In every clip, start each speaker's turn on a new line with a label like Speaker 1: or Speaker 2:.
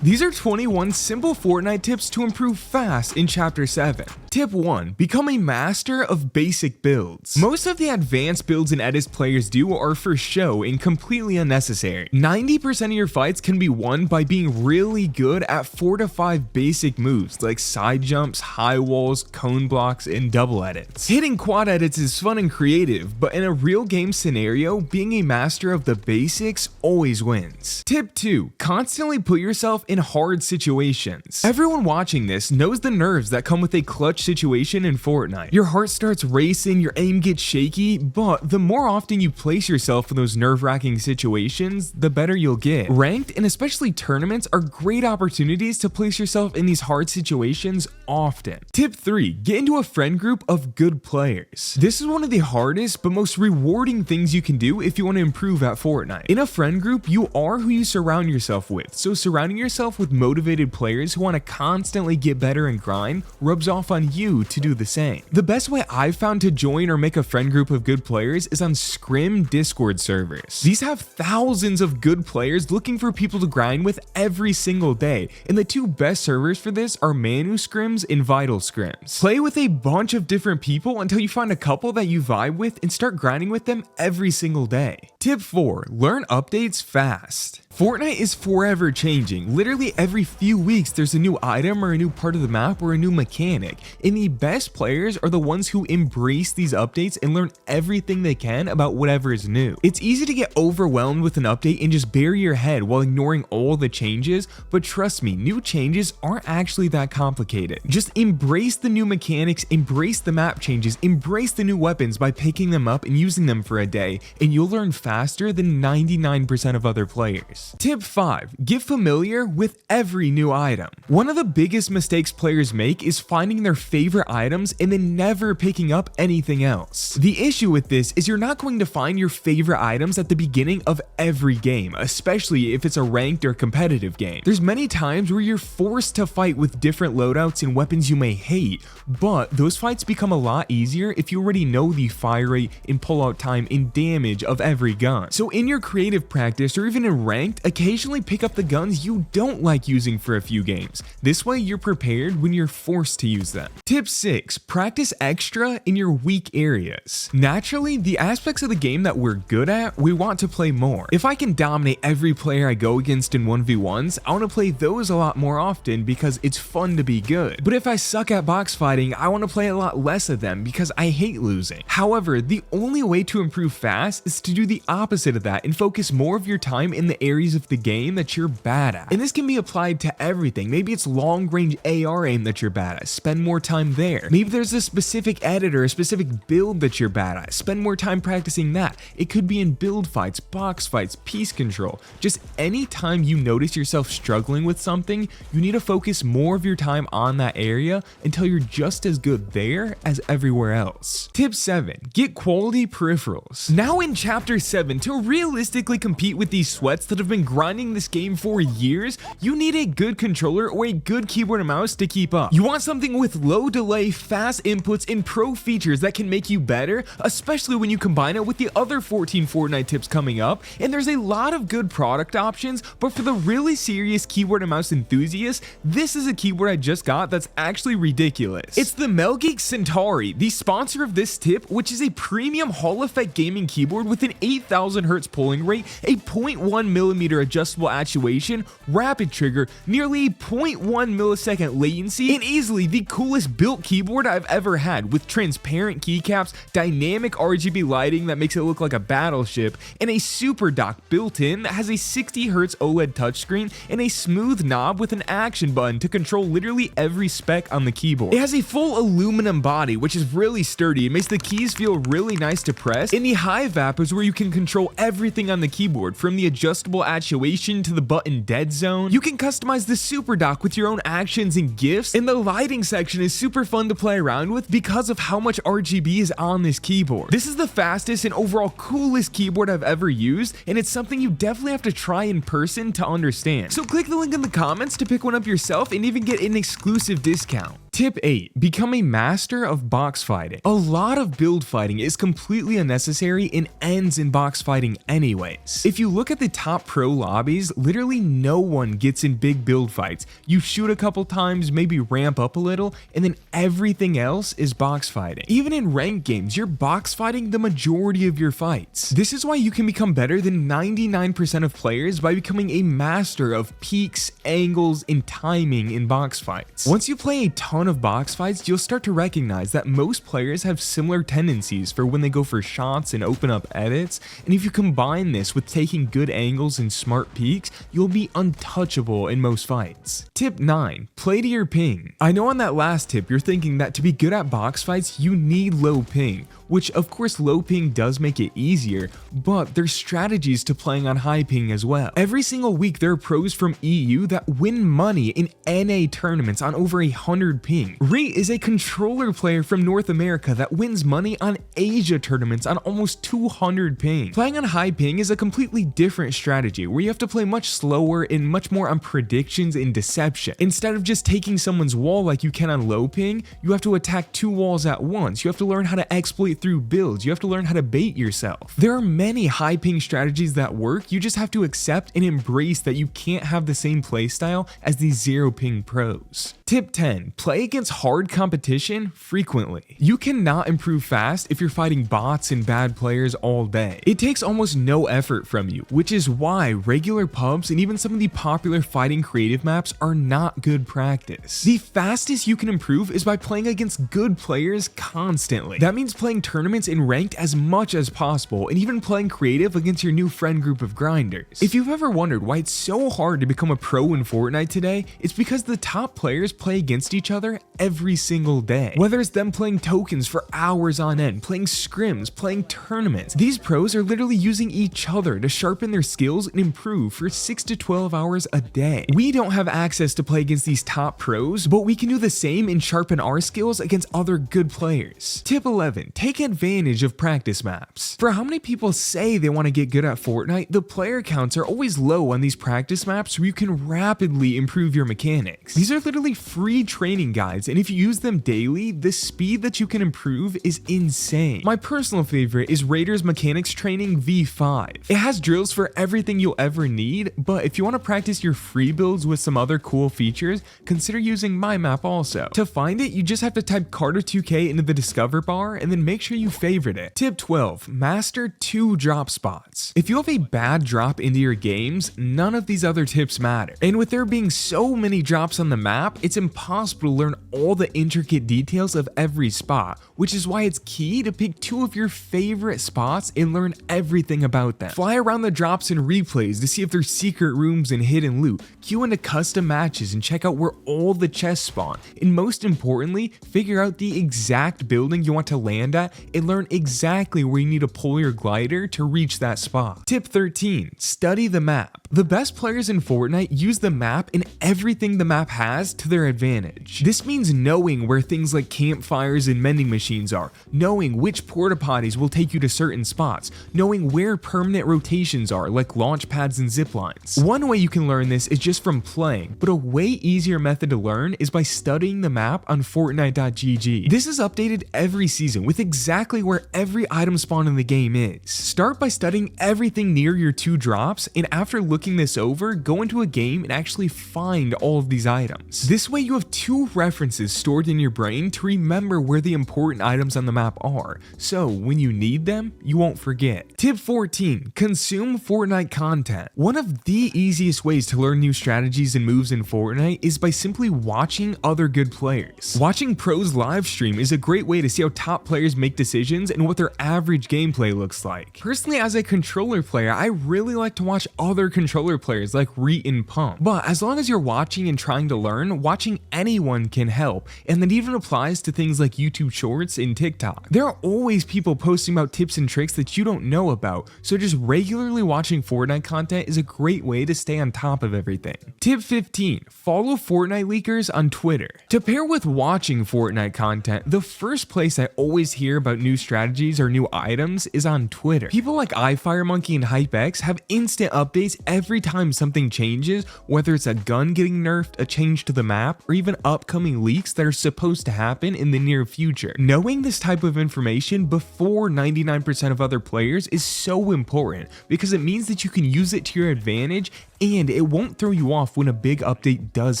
Speaker 1: These are 21 simple Fortnite tips to improve fast in Chapter 7. Tip 1. Become a master of basic builds. Most of the advanced builds and edits players do are for show and completely unnecessary. 90% of your fights can be won by being really good at 4 to 5 basic moves like side jumps, high walls, cone blocks, and double edits. Hitting quad edits is fun and creative, but in a real game scenario, being a master of the basics always wins. Tip 2. Constantly put yourself in hard situations. Everyone watching this knows the nerves that come with a clutch situation in Fortnite. Your heart starts racing, your aim gets shaky, but the more often you place yourself in those nerve-wracking situations, the better you'll get. Ranked and especially tournaments are great opportunities to place yourself in these hard situations often. Tip 3. Get into a friend group of good players. This is one of the hardest but most rewarding things you can do if you want to improve at Fortnite. In a friend group, you are who you surround yourself with, so surrounding yourself with motivated players who want to constantly get better and grind rubs off on you to do the same. The best way I've found to join or make a friend group of good players is on Scrim Discord servers. These have thousands of good players looking for people to grind with every single day, and the two best servers for this are Manu Scrims and Vital Scrims. Play with a bunch of different people until you find a couple that you vibe with and start grinding with them every single day. Tip 4. Learn updates fast. Fortnite is forever changing. Literally every few weeks there's a new item or a new part of the map or a new mechanic, and the best players are the ones who embrace these updates and learn everything they can about whatever is new. It's easy to get overwhelmed with an update and just bury your head while ignoring all the changes, but trust me, new changes aren't actually that complicated. Just embrace the new mechanics, embrace the map changes, embrace the new weapons by picking them up and using them for a day, and you'll learn faster than 99% of other players. Tip 5. Get familiar with every new item. One of the biggest mistakes players make is finding their favorite items and then never picking up anything else. The issue with this is you're not going to find your favorite items at the beginning of every game, especially if it's a ranked or competitive game. There's many times where you're forced to fight with different loadouts and weapons you may hate, but those fights become a lot easier if you already know the fire rate and pullout time and damage of every gun. So in your creative practice or even in ranked, occasionally pick up the guns you don't like using for a few games. This way you're prepared when you're forced to use them. Tip 6. Practice extra in your weak areas. Naturally, the aspects of the game that we're good at, we want to play more. If I can dominate every player I go against in 1v1s, I want to play those a lot more often because it's fun to be good. But if I suck at box fighting, I want to play a lot less of them because I hate losing. However, the only way to improve fast is to do the opposite of that and focus more of your time in the areas of the game that you're bad at. And this can be applied to everything. Maybe it's long range AR aim that you're bad at. Spend more time there. Maybe there's a specific editor, a specific build that you're bad at. Spend more time practicing that. It could be in build fights, box fights, piece control. Just any time you notice yourself struggling with something, you need to focus more of your time on that area until you're just as good there as everywhere else. Tip 7. Get quality peripherals. Now in Chapter 7, to realistically compete with these sweats that have been grinding this game for years, you need a good controller or a good keyboard and mouse to keep up. You want something with low delay, fast inputs, and pro features that can make you better, especially when you combine it with the other 14 Fortnite tips coming up. And there's a lot of good product options, but for the really serious keyboard and mouse enthusiasts, this is a keyboard I just got that's actually ridiculous. It's the Melgeek Centauri, the sponsor of this tip, which is a premium Hall effect gaming keyboard with an 8000 Hz polling rate, a 0.1mm adjustable actuation, rapid trigger, nearly a 0.1 millisecond latency, and easily the coolest built keyboard I've ever had, with transparent keycaps, dynamic RGB lighting that makes it look like a battleship, and a super dock built in that has a 60Hz OLED touchscreen and a smooth knob with an action button to control literally every spec on the keyboard. It has a full aluminum body, which is really sturdy. It makes the keys feel really nice to press, and the high vap is where you can control everything on the keyboard, from the adjustable actuation to the button dead zone. You can customize the super dock with your own actions and gifts, and the lighting section is super fun to play around with because of how much RGB is on this keyboard. This is the fastest and overall coolest keyboard I've ever used, and it's something you definitely have to try in person to understand. So click the link in the comments to pick one up yourself and even get an exclusive discount. Tip 8. Become a master of box fighting. A lot of build fighting is completely unnecessary and ends in box fighting anyways. If you look at the top pro lobbies, literally no one gets in big build fights. You shoot a couple times, maybe ramp up a little, and then everything else is box fighting. Even in ranked games, you're box fighting the majority of your fights. This is why you can become better than 99% of players by becoming a master of peaks, angles, and timing in box fights. Once you play a ton of box fights, you'll start to recognize that most players have similar tendencies for when they go for shots and open up edits, and if you combine this with taking good angles and smart peaks, you'll be untouchable in most fights. Tip 9. Play to your ping. I know on that last tip you're thinking that to be good at box fights you need low ping, which of course low ping does make it easier, but there's strategies to playing on high ping as well. Every single week there are pros from EU that win money in NA tournaments on over 100 ping. Ree is a controller player from North America that wins money on Asia tournaments on almost 200 ping. Playing on high ping is a completely different strategy where you have to play much slower and much more on predictions and deception. Instead of just taking someone's wall like you can on low ping, you have to attack 2 walls at once. You have to learn how to exploit through builds. You have to learn how to bait yourself. There are many high ping strategies that work. You just have to accept and embrace that you can't have the same playstyle as these 0 ping pros. Tip 10. Play against hard competition frequently. You cannot improve fast if you're fighting bots and bad players all day. It takes almost no effort from you, which is why regular pubs and even some of the popular fighting creative maps are not good practice. The fastest you can improve is by playing against good players constantly. That means playing tournaments in ranked as much as possible and even playing creative against your new friend group of grinders. If you've ever wondered why it's so hard to become a pro in Fortnite today, it's because the top players play against each other every single day. Whether it's them playing tokens for hours on end, playing scrims, playing tournaments, these pros are literally using each other to sharpen their skills and improve for 6 to 12 hours a day. We don't have access to play against these top pros, but we can do the same and sharpen our skills against other good players. Tip 11. Take advantage of practice maps. For how many people say they want to get good at Fortnite, the player counts are always low on these practice maps where you can rapidly improve your mechanics. These are literally free training guides, and if you use them daily, the speed that you can improve is insane. My personal favorite is Raiders Mechanics Training V5. It has drills for everything you'll ever need, but if you want to practice your free builds with some other cool features, consider using my map also. To find it, you just have to type Carter2K into the discover bar and then make sure you favorite it. Tip 12. Master 2 drop spots. If you have a bad drop into your games, none of these other tips matter. And with there being so many drops on the map, it's impossible to learn all the intricate details of every spot, which is why it's key to pick 2 of your favorite spots and learn everything about them. Fly around the drops and replays to see if there's secret rooms and hidden loot, queue into custom matches and check out where all the chests spawn, and most importantly, figure out the exact building you want to land at and learn exactly where you need to pull your glider to reach that spot. Tip 13. Study the map. The best players in Fortnite use the map and everything the map has to their advantage. This means knowing where things like campfires and vending machines are, knowing which porta potties will take you to certain spots, knowing where permanent rotations are like launch pads and zip lines. One way you can learn this is just from playing, but a way easier method to learn is by studying the map on Fortnite.gg. This is updated every season with exactly where every item spawn in the game is. Start by studying everything near your 2 drops, and after looking this over, go into a game and actually find all of these items. This way you have 2 references stored in your brain to remember where the important items on the map are, so when you need them, you won't forget. Tip 14. Consume Fortnite content. One of the easiest ways to learn new strategies and moves in Fortnite is by simply watching other good players. Watching pros live stream is a great way to see how top players make decisions and what their average gameplay looks like. Personally, as a controller player, I really like to watch other controller players like Reet and Pump, but as long as you're watching and trying to learn, watching anyone can help, and that even applies to things like YouTube Shorts and TikTok. There are always people posting about tips and tricks that you don't know about, so just regularly watching Fortnite content is a great way to stay on top of everything. Tip 15. Follow Fortnite leakers on Twitter. To pair with watching Fortnite content, the first place I always hear about new strategies or new items is on Twitter. People like iFireMonkey and HypeX have instant updates every time something changes, whether it's a gun getting nerfed, a change to the map, or even upcoming leaks that are supposed to happen in the near future. Knowing this type of information before 99% of other players is so important because it means that you can use it to your advantage, and it won't throw you off when a big update does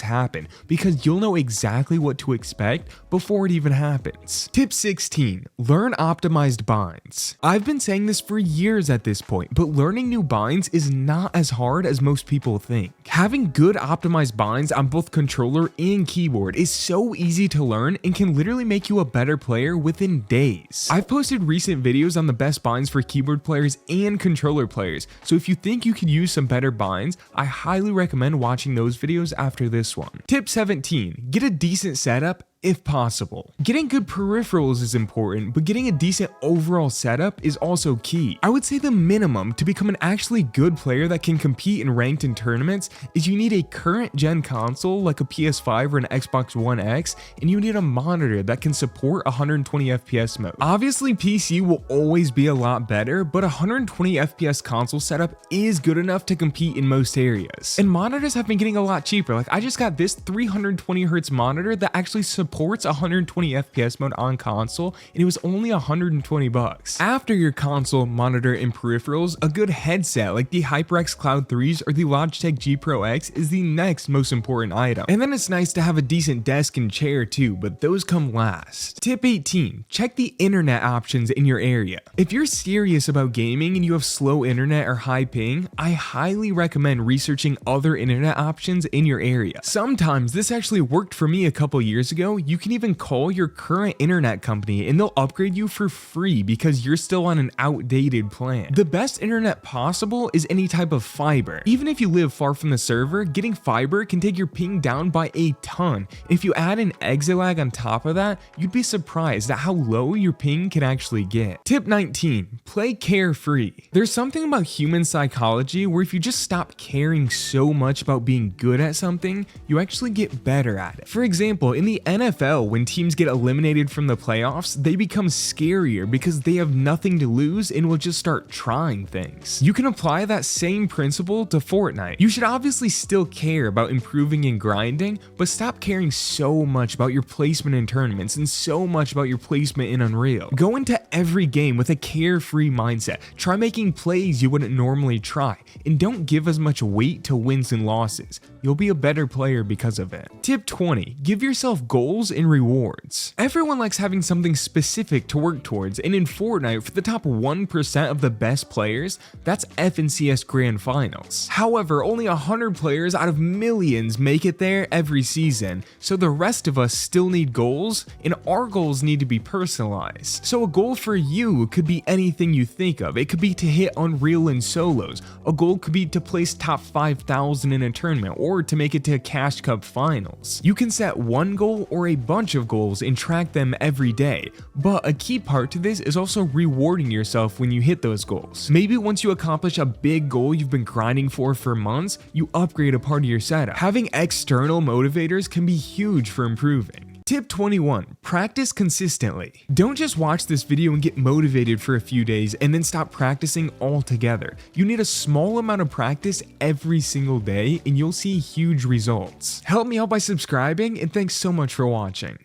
Speaker 1: happen because you'll know exactly what to expect before it even happens. Tip 16. Learn optimized binds. I've been saying this for years at this point, but learning new binds is not as hard as most people think. Having good optimized binds on both controller and keyboard is so easy to learn and can literally make you a better player within days. I've posted recent videos on the best binds for keyboard players and controller players, so if you think you could use some better binds, I highly recommend watching those videos after this one. Tip 17. Get a decent setup if possible. Getting good peripherals is important, but getting a decent overall setup is also key. I would say the minimum to become an actually good player that can compete in ranked and tournaments is you need a current gen console like a PS5 or an Xbox One X, and you need a monitor that can support 120 FPS mode. Obviously, PC will always be a lot better, but 120 FPS console setup is good enough to compete in most areas. And monitors have been getting a lot cheaper. Like, I just got this 320Hz monitor that actually supports 120 FPS mode on console, and it was only $120. After your console, monitor, and peripherals, a good headset like the HyperX Cloud 3s or the Logitech G Pro X is the next most important item. And then it's nice to have a decent desk and chair too, but those come last. Tip 18. Check the internet options in your area. If you're serious about gaming and you have slow internet or high ping, I highly recommend researching other internet options in your area. Sometimes this actually worked for me a couple years ago. You can even call your current internet company and they'll upgrade you for free because you're still on an outdated plan. The best internet possible is any type of fiber. Even if you live far from the server, getting fiber can take your ping down by a ton. If you add an exit lag on top of that, you'd be surprised at how low your ping can actually get. Tip 19. Play carefree. There's something about human psychology where if you just stop caring so much about being good at something, you actually get better at it. For example, in the NFL, when teams get eliminated from the playoffs, they become scarier because they have nothing to lose and will just start trying things. You can apply that same principle to Fortnite. You should obviously still care about improving and grinding, but stop caring so much about your placement in tournaments and so much about your placement in Unreal. Go into every game with a carefree mindset. Try making plays you wouldn't normally try, and don't give as much weight to wins and losses. You'll be a better player because of it. Tip 20. Give yourself goals and rewards. Everyone likes having something specific to work towards, and in Fortnite, for the top 1% of the best players, that's FNCS Grand Finals. However, only 100 players out of millions make it there every season, so the rest of us still need goals, and our goals need to be personalized. So a goal for you could be anything you think of. It could be to hit Unreal in solos. A goal could be to place top 5,000 in a tournament, or to make it to Cash Cup Finals. You can set one goal or a bunch of goals and track them every day, but a key part to this is also rewarding yourself when you hit those goals. Maybe once you accomplish a big goal you've been grinding for months, you upgrade a part of your setup. Having external motivators can be huge for improving. Tip 21. Practice consistently. Don't just watch this video and get motivated for a few days and then stop practicing altogether. You need a small amount of practice every single day and you'll see huge results. Help me out by subscribing, and thanks so much for watching.